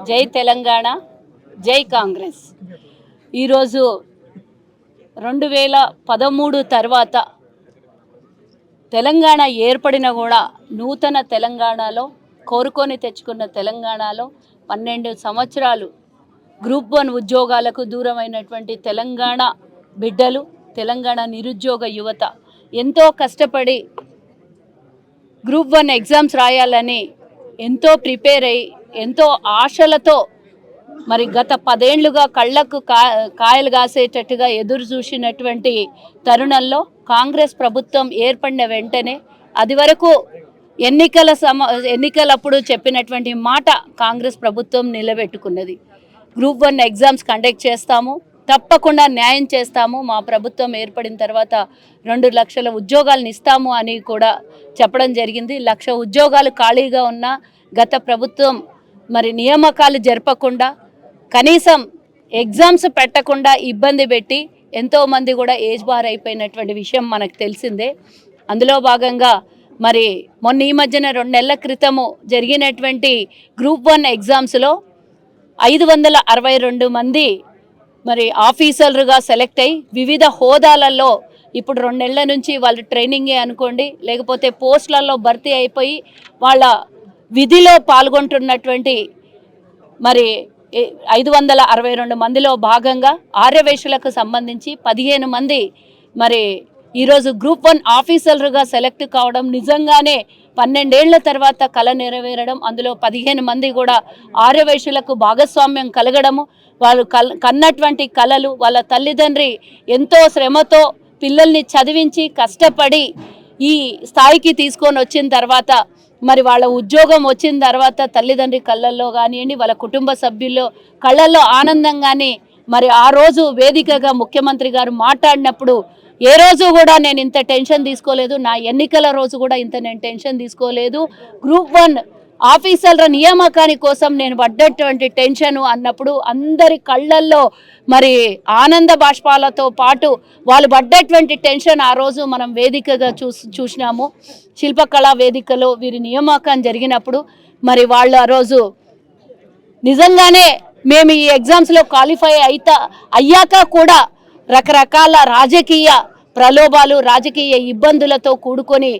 జై తెలంగాణ, జై కాంగ్రెస్. ఈరోజు 2013 తర్వాత తెలంగాణ ఏర్పడిన కూడా నూతన తెలంగాణలో కోరుకొని తెచ్చుకున్న తెలంగాణలో 12 సంవత్సరాలు గ్రూప్ 1 ఉద్యోగాలకు దూరమైనటువంటి తెలంగాణ బిడ్డలు, తెలంగాణ నిరుద్యోగ యువత ఎంతో కష్టపడి గ్రూప్ 1 ఎగ్జామ్స్ రాయాలని ఎంతో ప్రిపేర్ అయ్యి ఎంతో ఆశలతో మరి గత 10 ఏళ్లుగా కళ్ళకు కాయలు కాసేటట్టుగా ఎదురు చూసినటువంటి తరుణంలో కాంగ్రెస్ ప్రభుత్వం ఏర్పడిన వెంటనే అది వరకు ఎన్నికలప్పుడు చెప్పినటువంటి మాట కాంగ్రెస్ ప్రభుత్వం నిలబెట్టుకున్నది. గ్రూప్ 1 ఎగ్జామ్స్ కండక్ట్ చేస్తాము, తప్పకుండా న్యాయం చేస్తాము, మా ప్రభుత్వం ఏర్పడిన తర్వాత 2 లక్షల ఉద్యోగాలను ఇస్తాము అని కూడా చెప్పడం జరిగింది. 1 లక్ష ఉద్యోగాలు ఖాళీగా ఉన్న గత ప్రభుత్వం మరి నియామకాలు జరపకుండా కనీసం ఎగ్జామ్స్ పెట్టకుండా ఇబ్బంది పెట్టి ఎంతోమంది కూడా ఏజ్ బార్ అయిపోయినటువంటి విషయం మనకు తెలిసిందే. అందులో భాగంగా మరి మొన్న ఈ మధ్యన 2 నెలల క్రితము జరిగినటువంటి గ్రూప్ 1 ఎగ్జామ్స్లో 562 మంది మరి ఆఫీసర్లుగా సెలెక్ట్ అయ్యి వివిధ హోదాలలో ఇప్పుడు 2 నెలల నుంచి వాళ్ళు ట్రైనింగే అనుకోండి, లేకపోతే పోస్టులలో భర్తీ అయిపోయి వాళ్ళ విధిలో పాల్గొంటున్నటువంటి మరి 562 మందిలో భాగంగా ఆర్యవైశ్యులకు సంబంధించి 15 మంది మరి ఈరోజు గ్రూప్ 1 ఆఫీసర్లుగా సెలెక్ట్ కావడం నిజంగానే 12 ఏళ్ల తర్వాత కళ నెరవేరడం. అందులో 15 మంది కూడా ఆర్యవైశ్యులకు భాగస్వామ్యం కలగడము, వాళ్ళు కన్నటువంటి కళలు వాళ్ళ తల్లిదండ్రి ఎంతో శ్రమతో పిల్లల్ని చదివించి కష్టపడి ఈ స్థాయికి తీసుకొని వచ్చిన తర్వాత మరి వాళ్ళ ఉద్యోగం వచ్చిన తర్వాత తల్లిదండ్రి కళ్ళల్లో కానివ్వండి, వాళ్ళ కుటుంబ సభ్యుల్లో కళ్ళల్లో ఆనందం కానీ మరి ఆ రోజు వేదికగా ముఖ్యమంత్రి గారు మాట్లాడినప్పుడు ఏ రోజు కూడా నేను ఇంత టెన్షన్ తీసుకోలేదు, నా ఎన్నికల రోజు కూడా ఇంత నేను టెన్షన్ తీసుకోలేదు, గ్రూప్ 1 ఆఫీసర్ల నియామకాని కోసం నేను పడ్డటువంటి టెన్షను అన్నప్పుడు అందరి కళ్ళల్లో మరి ఆనంద బాష్పాలతో పాటు వాళ్ళు పడ్డటువంటి టెన్షన్ ఆ రోజు మనం వేదికగా చూసినాము. శిల్పకళా వేదికలో వీరి నియామకం జరిగినప్పుడు మరి వాళ్ళు ఆ రోజు నిజంగానే మేము ఈ ఎగ్జామ్స్లో క్వాలిఫై అయ్యాక కూడా రకరకాల రాజకీయ ప్రలోభాలు, రాజకీయ ఇబ్బందులతో కూడుకొని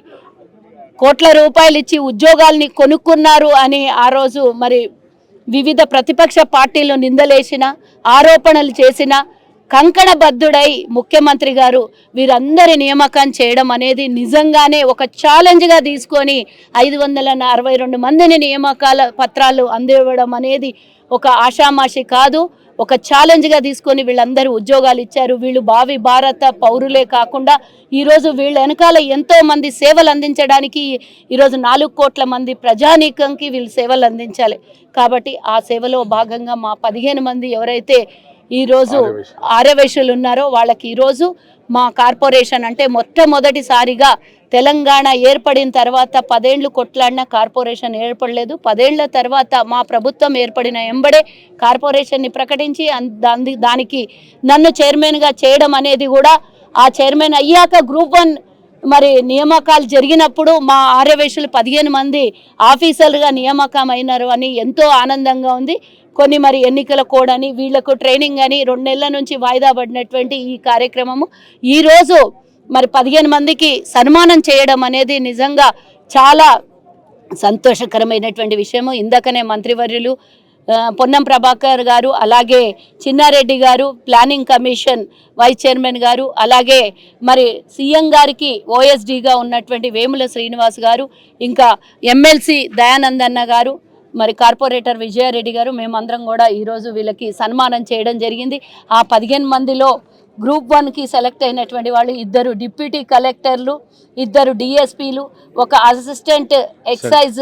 కోట్ల రూపాయలు ఇచ్చి ఉద్యోగాల్ని కొనుక్కున్నారు అని ఆ రోజు మరి వివిధ ప్రతిపక్ష పార్టీలు నిందలేసిన, ఆరోపణలు చేసిన కంకణబద్ధుడై ముఖ్యమంత్రి గారు వీరందరి నియామకం చేయడం అనేది నిజంగానే ఒక ఛాలెంజ్గా తీసుకొని 562 మందిని నియామకాల పత్రాలు అందివ్వడం అనేది ఒక ఆషామాషి కాదు, ఒక ఛాలెంజ్గా తీసుకొని వీళ్ళందరూ ఉద్యోగాలు ఇచ్చారు. వీళ్ళు భావి భారత పౌరులే కాకుండా ఈరోజు వీళ్ళ వెనకాల ఎంతోమంది సేవలు అందించడానికి ఈరోజు 4 కోట్ల మంది ప్రజానీకంకి వీళ్ళు సేవలు అందించాలి. కాబట్టి ఆ సేవలో భాగంగా మా 15 మంది ఎవరైతే ఈరోజు ఆర్యవైశ్యులు ఉన్నారో వాళ్ళకి ఈరోజు మా కార్పొరేషన్ అంటే మొట్టమొదటిసారిగా తెలంగాణ ఏర్పడిన తర్వాత 10 ఏళ్ళు కొట్లాడిన కార్పొరేషన్ ఏర్పడలేదు. 10 ఏళ్ల తర్వాత మా ప్రభుత్వం ఏర్పడిన ఎంబడే కార్పొరేషన్ని ప్రకటించి దానికి నన్ను చైర్మన్గా చేయడం అనేది కూడా ఆ చైర్మన్ అయ్యాక గ్రూప్ 1 మరి నియామకాలు జరిగినప్పుడు మా ఆర్యవైశ్యులు 15 మంది ఆఫీసర్లుగా నియామకం అయినారు అని ఎంతో ఆనందంగా ఉంది. కొన్ని మరి ఎన్నికల కోడ్ అని వీళ్లకు ట్రైనింగ్ అని 2 నెలల నుంచి వాయిదా పడినటువంటి ఈ కార్యక్రమము ఈరోజు మరి 15 మందికి సన్మానం చేయడం అనేది నిజంగా చాలా సంతోషకరమైనటువంటి విషయము. ఇందాకనే మంత్రివర్యులు పొన్నం ప్రభాకర్ గారు, అలాగే చిన్నారెడ్డి గారు, ప్లానింగ్ కమిషన్ వైస్ చైర్మన్ గారు, అలాగే మరి సీఎం గారికి ఓఎస్డీగా ఉన్నటువంటి వేముల శ్రీనివాస్ గారు, ఇంకా ఎమ్మెల్సీ దయానందన్న గారు, మరి కార్పొరేటర్ విజయారెడ్డి గారు, మేమందరం కూడా ఈరోజు వీళ్ళకి సన్మానం చేయడం జరిగింది. ఆ 15 మందిలో గ్రూప్ 1కి సెలెక్ట్ అయినటువంటి వాళ్ళు 2 డిప్యూటీ కలెక్టర్లు, 2 డిఎస్పీలు, ఒక అసిస్టెంట్ ఎక్సైజ్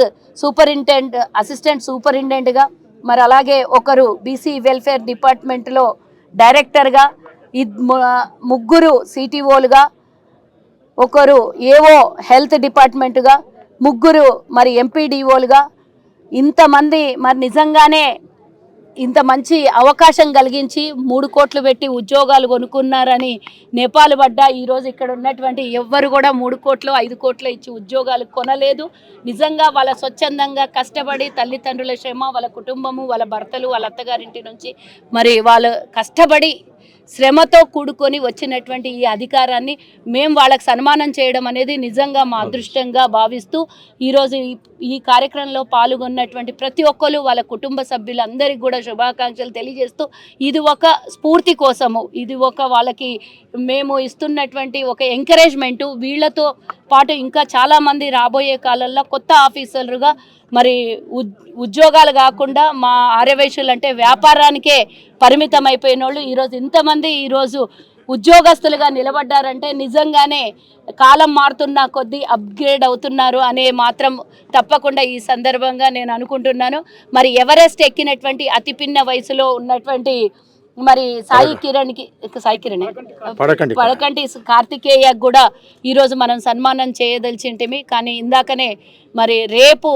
అసిస్టెంట్ సూపరింటెండెంట్గా, మరి అలాగే ఒకరు బీసీ వెల్ఫేర్ డిపార్ట్మెంట్లో డైరెక్టర్గా, 3 సిటీఓలుగా, ఒకరు ఏఓ హెల్త్ డిపార్ట్మెంటుగా, 3 మరి ఎంపీడీఓలుగా, ఇంతమంది మరి నిజంగానే ఇంత మంచి అవకాశం కలిగించి 3 కోట్లు పెట్టి ఉద్యోగాలు కొనుక్కున్నారని నేపాల్ పడ్డ ఈరోజు ఇక్కడ ఉన్నటువంటి ఎవ్వరు కూడా 3 కోట్లు 5 కోట్లు ఇచ్చి ఉద్యోగాలు కొనలేదు. నిజంగా వాళ్ళ స్వచ్ఛందంగా కష్టపడి తల్లిదండ్రుల శ్రమ, వాళ్ళ కుటుంబము, వాళ్ళ భర్తలు, వాళ్ళ అత్తగారింటి నుంచి మరి వాళ్ళు కష్టపడి శ్రమతో కూడుకొని వచ్చినటువంటి ఈ అధికారాన్ని మేము వాళ్ళకి సన్మానం చేయడం అనేది నిజంగా మా అదృష్టంగా భావిస్తూ ఈరోజు ఈ కార్యక్రమంలో పాల్గొన్నటువంటి ప్రతి ఒక్కరు వాళ్ళ కుటుంబ సభ్యులందరికీ కూడా శుభాకాంక్షలు తెలియజేస్తూ ఇది ఒక స్ఫూర్తి కోసము, ఇది ఒక వాళ్ళకి మేము ఇస్తున్నటువంటి ఒక ఎంకరేజ్మెంటు. వీళ్ళతో పాటు ఇంకా చాలామంది రాబోయే కాలంలో కొత్త ఆఫీసర్లుగా మరి ఉద్యోగాలు కాకుండా మా ఆర్యవైశ్యులు అంటే వ్యాపారానికే పరిమితం అయిపోయిన వాళ్ళు ఈరోజు ఇంతమంది ఈరోజు ఉద్యోగస్తులుగా నిలబడ్డారంటే నిజంగానే కాలం మారుతున్న కొద్దీ అప్గ్రేడ్ అవుతున్నారు అనే మాత్రం తప్పకుండా ఈ సందర్భంగా నేను అనుకుంటున్నాను. మరి ఎవరెస్ట్ ఎక్కినటువంటి అతి పిన్న వయసులో ఉన్నటువంటి మరి సాయి కిరణ్ పడకంటి కార్తికేయ కూడా ఈరోజు మనం సన్మానం చేయదలిచింటిమి. కానీ ఇందాకనే మరి రేపు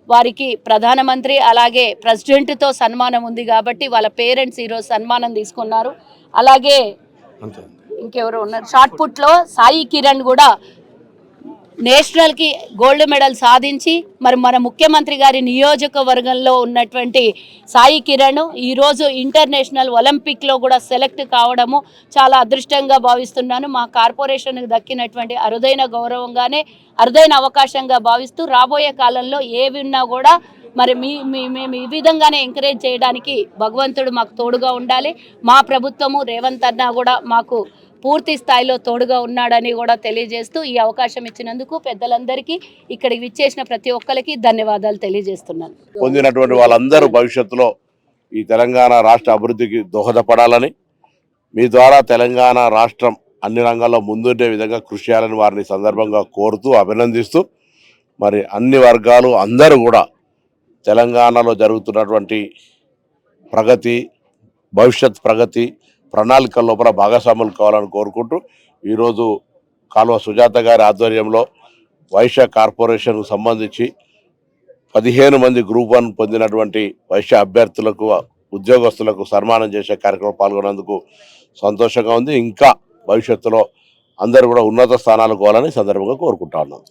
వారికి ప్రధానమంత్రి అలాగే ప్రెసిడెంట్తో సన్మానం ఉంది కాబట్టి వాళ్ళ పేరెంట్స్ ఈరోజు సన్మానం తీసుకున్నారు. అలాగే ఇంకెవరు ఉన్నారు, షార్ట్ పుట్లో సాయి కిరణ్ కూడా నేషనల్కి గోల్డ్ మెడల్ సాధించి మరి మన ముఖ్యమంత్రి గారి నియోజకవర్గంలో ఉన్నటువంటి సాయి కిరణ్ ఈరోజు ఇంటర్నేషనల్ ఒలింపిక్లో కూడా సెలెక్ట్ కావడము చాలా అదృష్టంగా భావిస్తున్నాను. మా కార్పొరేషన్కి దక్కినటువంటి అరుదైన గౌరవంగానే అరుదైన అవకాశంగా భావిస్తూ రాబోయే కాలంలో ఏవి ఉన్నా కూడా మరి మేము ఈ విధంగానే ఎంకరేజ్ చేయడానికి భగవంతుడు మాకు తోడుగా ఉండాలి. మా ప్రభుత్వము రేవంత్ అన్న కూడా మాకు పూర్తి స్థాయిలో తోడుగా ఉన్నాడని కూడా తెలియజేస్తూ ఈ అవకాశం ఇచ్చినందుకు పెద్దలందరికీ ఇక్కడికి విచ్చేసిన ప్రతి ఒక్కరికి ధన్యవాదాలు తెలియజేస్తున్నాను. పొందినటువంటి వాళ్ళందరూ భవిష్యత్తులో ఈ తెలంగాణ రాష్ట్ర అభివృద్ధికి దోహదపడాలని, మీ ద్వారా తెలంగాణ రాష్ట్రం అన్ని రంగాల్లో ముందుండే విధంగా కృషి చేయాలని వారిని సందర్భంగా కోరుతూ అభినందిస్తూ మరి అన్ని వర్గాలు అందరూ కూడా తెలంగాణలో జరుగుతున్నటువంటి ప్రగతి, భవిష్యత్ ప్రగతి ప్రణాళికల లోపల భాగస్వాములు కావాలని కోరుకుంటూ ఈరోజు కాలువ సుజాత గారి ఆధ్వర్యంలో వైశ్య కార్పొరేషన్కు సంబంధించి 15 మంది గ్రూప్ 1 పొందినటువంటి వైశ్య అభ్యర్థులకు ఉద్యోగస్తులకు సన్మానం చేసే కార్యక్రమం పాల్గొన్నందుకు సంతోషంగా ఉంది. ఇంకా భవిష్యత్తులో అందరూ కూడా ఉన్నత స్థానాలకు పోవాలని సందర్భంగా కోరుకుంటా ఉన్నాం.